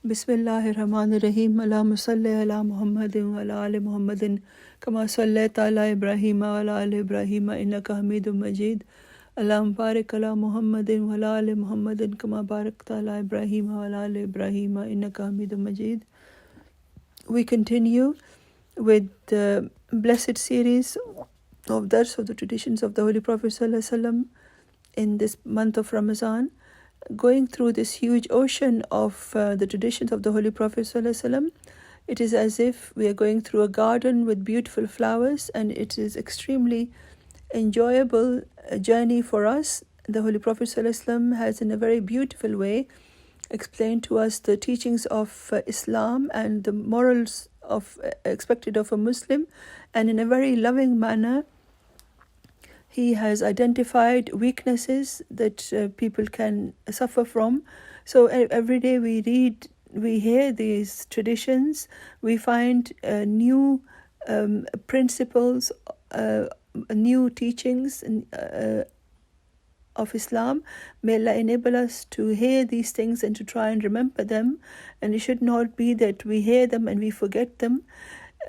Bismillahirrahmanirrahim. Allahumma salli ala Muhammadin wa ala ali Muhammadin kama sallaita ala Ibrahim wa ala ali Ibrahim innaka Hamidum Majid. Allahumma barik ala Muhammadin wa ala ali Muhammadin kama barakta ala Ibrahim wa ala ali Ibrahim innaka Hamidum Majid. We continue with the blessed series of Dars of the traditions of the Holy Prophet Sallallahu Alaihi Wasallam in this month of Ramadan, going through this huge ocean of the traditions of the Holy Prophet ﷺ. It is as if we are going through a garden with beautiful flowers, and it is extremely enjoyable journey for us. The Holy Prophet ﷺ has in a very beautiful way explained to us the teachings of Islam and the morals of expected of a Muslim, and in a very loving manner he has identified weaknesses that people can suffer from. So every day we read, we hear these traditions, we find new principles, new teachings of Islam. May Allah enable us to hear these things and to try and remember them. And it should not be that we hear them and we forget them.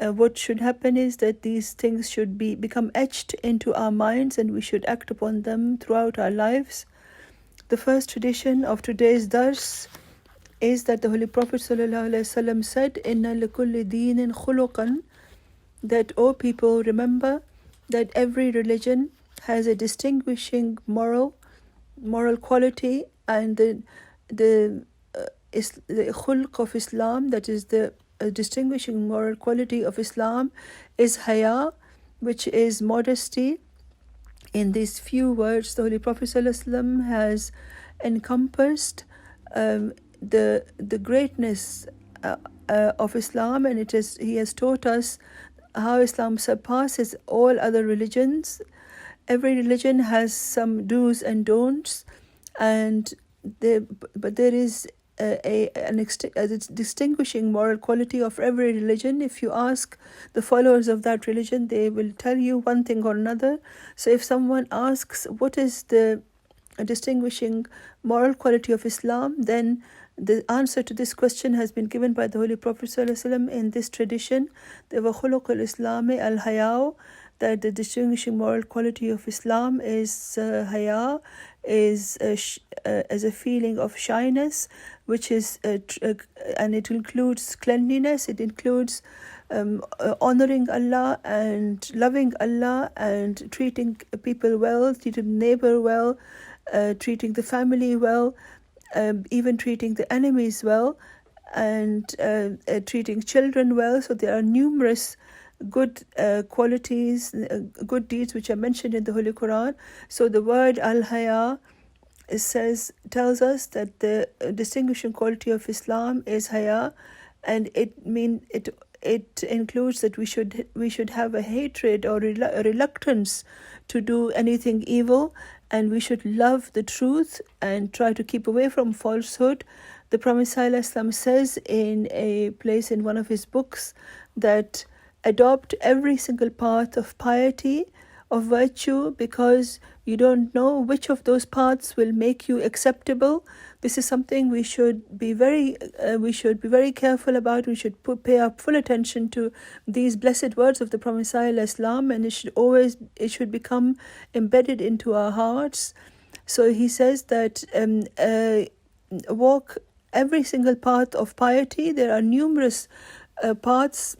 What should happen is that these things should become etched into our minds, and we should act upon them throughout our lives. The first tradition of today's dars is that the Holy Prophet ﷺ said, "Inna likulli deenin khuluqan," that, O people, remember that every religion has a distinguishing moral quality, and the khulq of Islam, that is the distinguishing moral quality of Islam, is haya, which is modesty. In these few words, the Holy Prophet ﷺ has encompassed the greatness of Islam, and he has taught us how Islam surpasses all other religions. Every religion has some do's and don'ts, but there is a distinguishing moral quality of every religion. If you ask the followers of that religion, they will tell you one thing or another. So if someone asks what is the distinguishing moral quality of Islam, then the answer to this question has been given by the Holy Prophet ﷺ in this tradition. The khuluq al-Islami al-Hayao, that the distinguishing moral quality of Islam is haya, is as a feeling of shyness, which is and it includes cleanliness, it includes honoring Allah and loving Allah and treating people well, treating the neighbor well, treating the family well, even treating the enemies well, and treating children well. So there are numerous good qualities, good deeds which are mentioned in the Holy Quran. So the word al-haya tells us that the distinguishing quality of Islam is haya, and it includes that we should have a hatred or a reluctance to do anything evil, and we should love the truth and try to keep away from falsehood. The Prophet ﷺ says in a place in one of his books that adopt every single path of piety, of virtue, because you don't know which of those paths will make you acceptable. This is something we should be very careful about. We should pay our full attention to these blessed words of the Prophet ﷺ, and it should become embedded into our hearts. So he says that walk every single path of piety. There are numerous paths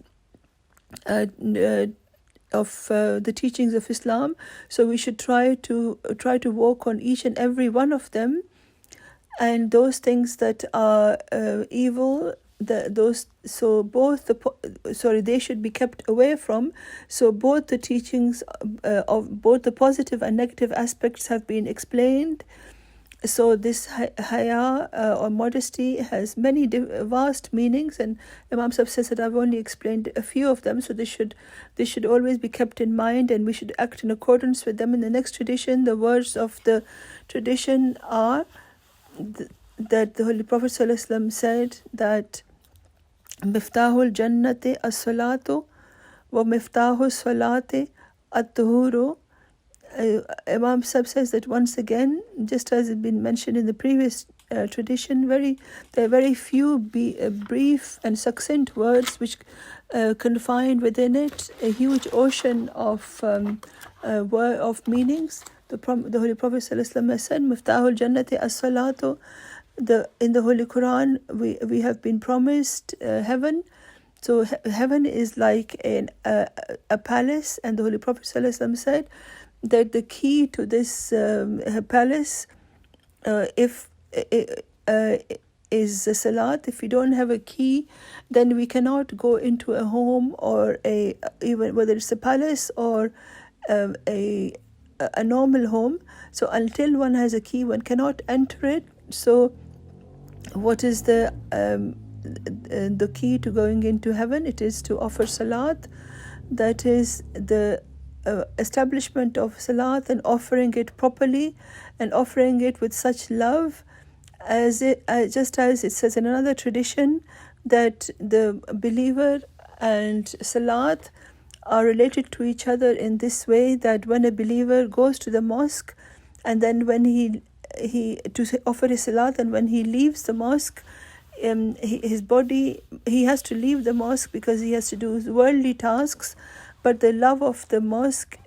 of the teachings of Islam, so we should try to walk on each and every one of them, and those things that are evil, they should be kept away from. So both the teachings of both the positive and negative aspects have been explained. So this haya or modesty has many vast meanings, and Imam Sahib says that I've only explained a few of them, so they should always be kept in mind, and we should act in accordance with them. In the next tradition, the words of the tradition are that the Holy Prophet ﷺ said that Miftahul Jannati as-salatu wa Miftahul salati at-tuhuru. Imam Sahib says that once again, just as has been mentioned in the previous tradition. There are very few brief and succinct words which confined within it a huge ocean of meanings. The Holy Prophet ﷺ has said, "Miftahul Jannati as-salatu." In the Holy Quran, we have been promised heaven. So heaven is like a palace, and the Holy Prophet ﷺ said that the key to this palace, is the salat. If we don't have a key, then we cannot go into a home or even whether it's a palace or a normal home. So until one has a key, one cannot enter it. So what is the key to going into heaven? It is to offer salat. That is the establishment of salat and offering it properly and offering it with such love, just as it says in another tradition that the believer and salat are related to each other in this way, that when a believer goes to the mosque and then when he to offer his salat, and when he leaves the mosque, his body, he has to leave the mosque because he has to do worldly tasks, but the love of the mosque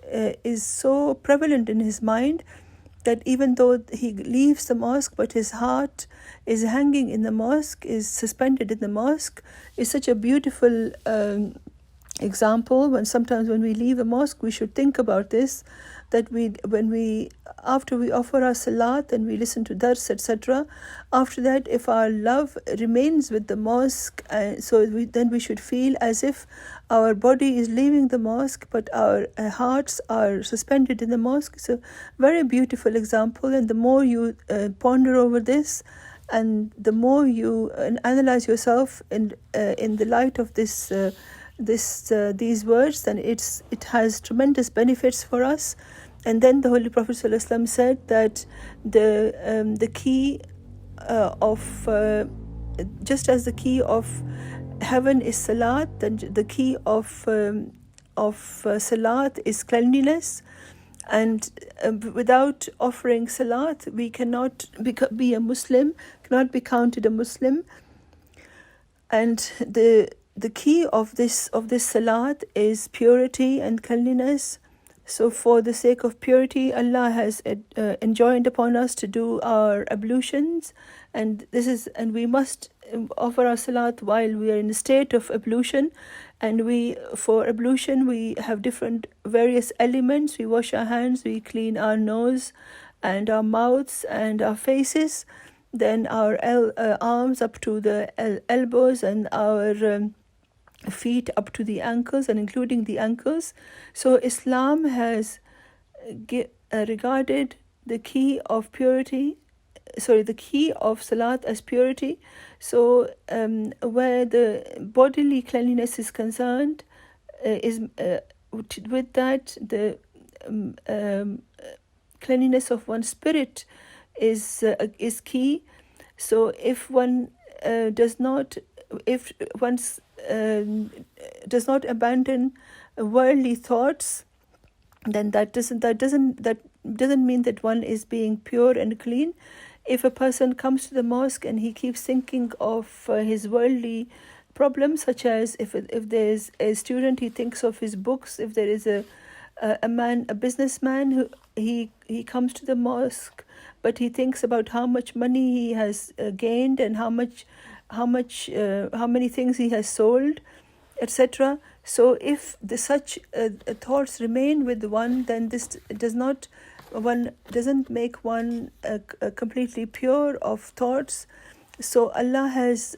is so prevalent in his mind that even though he leaves the mosque, but his heart is hanging in the mosque, is suspended in the mosque. Is such a beautiful example. Sometimes when we leave a mosque, we should think about this, that after we offer our salat and we listen to dars, etc., after that, if our love remains with the mosque, then we should feel as if our body is leaving the mosque, but our hearts are suspended in the mosque. It's a very beautiful example, and the more you ponder over this, and the more you analyze yourself in the light of these words, then it has tremendous benefits for us. And then the Holy Prophet ﷺ said that the key just as the key of heaven is salat, then the key of salat is cleanliness. And without offering salat, we cannot be a Muslim, cannot be counted a Muslim. And the key of this salat is purity and cleanliness. So for the sake of purity, Allah has enjoined upon us to do our ablutions, and we must offer our salat while we are in a state of ablution. And for ablution, we have various elements. We wash our hands, we clean our nose and our mouths and our faces, then our arms up to the elbows, and our feet up to the ankles and including the ankles. So Islam has regarded the key of salat as purity. So where the bodily cleanliness is concerned, with that the cleanliness of one's spirit is key. So if one does not abandon worldly thoughts, then that doesn't mean that one is being pure and clean. If a person comes to the mosque and he keeps thinking of his worldly problems, such as if there's a student, he thinks of his books. If there is a businessman who he comes to the mosque, but he thinks about how much money he has gained and how many things he has sold, etc. So if such thoughts remain with one, then doesn't make one completely pure of thoughts. So Allah has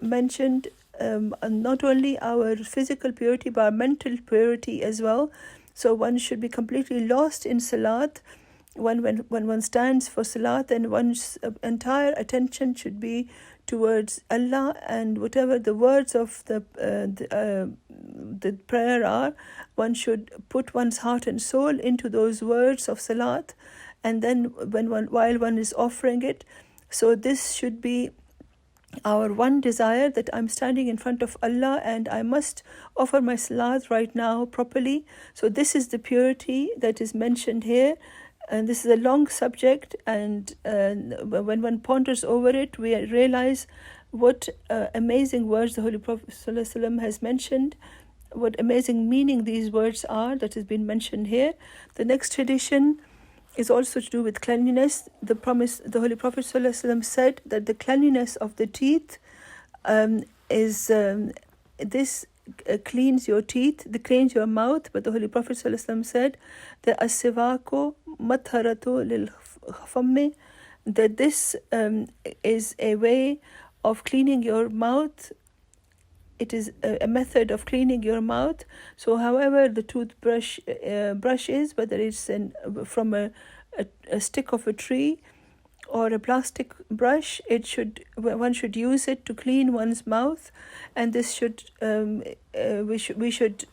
mentioned not only our physical purity but our mental purity as well. So one should be completely lost in salat. When one stands for salat, and one's entire attention should be towards Allah, and whatever the words of the prayer are, one should put one's heart and soul into those words of salat. And then while one is offering it, so this should be our one desire, that I'm standing in front of Allah and I must offer my salat right now properly. So this is the purity that is mentioned here. And this is a long subject, and when one ponders over it, we realize what amazing words the Holy Prophet ﷺ has mentioned, what amazing meaning these words are that has been mentioned here. The next tradition is also to do with cleanliness. The Holy Prophet ﷺ said that the cleanliness of the teeth this cleans your teeth, cleans your mouth. But the Holy Prophet ﷺ said that as-siwaku matharatu lil fammi, that this is a way of cleaning your mouth. It is a method of cleaning your mouth. So however the toothbrush brush is, whether it's from a stick of a tree or a plastic brush, one should use it to clean one's mouth. And this should we should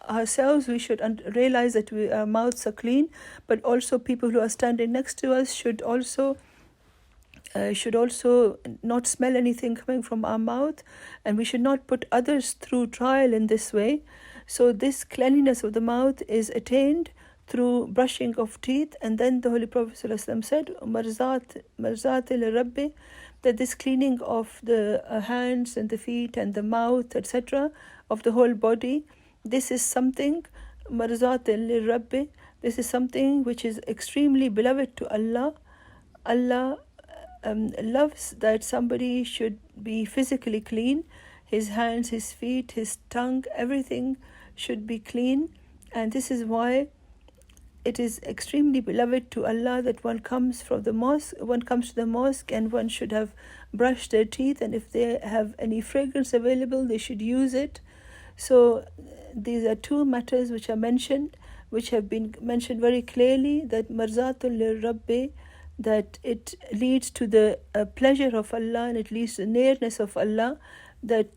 ourselves, we should realize that our mouths are clean, but also people who are standing next to us should also not smell anything coming from our mouth, and we should not put others through trial in this way. So this cleanliness of the mouth is attained through brushing of teeth. And then the Holy Prophet ﷺ said, marzat rabbi, that this cleaning of the hands and the feet and the mouth, etc., of the whole body, this is something, marzat rabbi, this is something which is extremely beloved to Allah. Allah loves that somebody should be physically clean. His hands, his feet, his tongue, everything should be clean. And this is why it is extremely beloved to Allah that one comes to the mosque and one should have brushed their teeth, and if they have any fragrance available, they should use it. So these are two matters which are mentioned, which have been mentioned very clearly, that marzatul rabbi, that it leads to the pleasure of Allah, and it leads to the nearness of Allah, that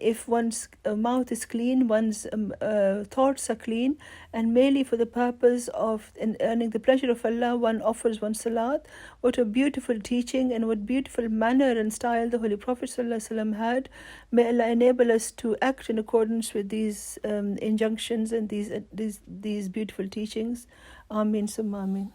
if one's mouth is clean, one's thoughts are clean, and merely for the purpose of earning the pleasure of Allah, one offers one salat. What a beautiful teaching, and what beautiful manner and style the Holy Prophet ﷺ had. May Allah enable us to act in accordance with these injunctions and these beautiful teachings. Ameen summa ameen.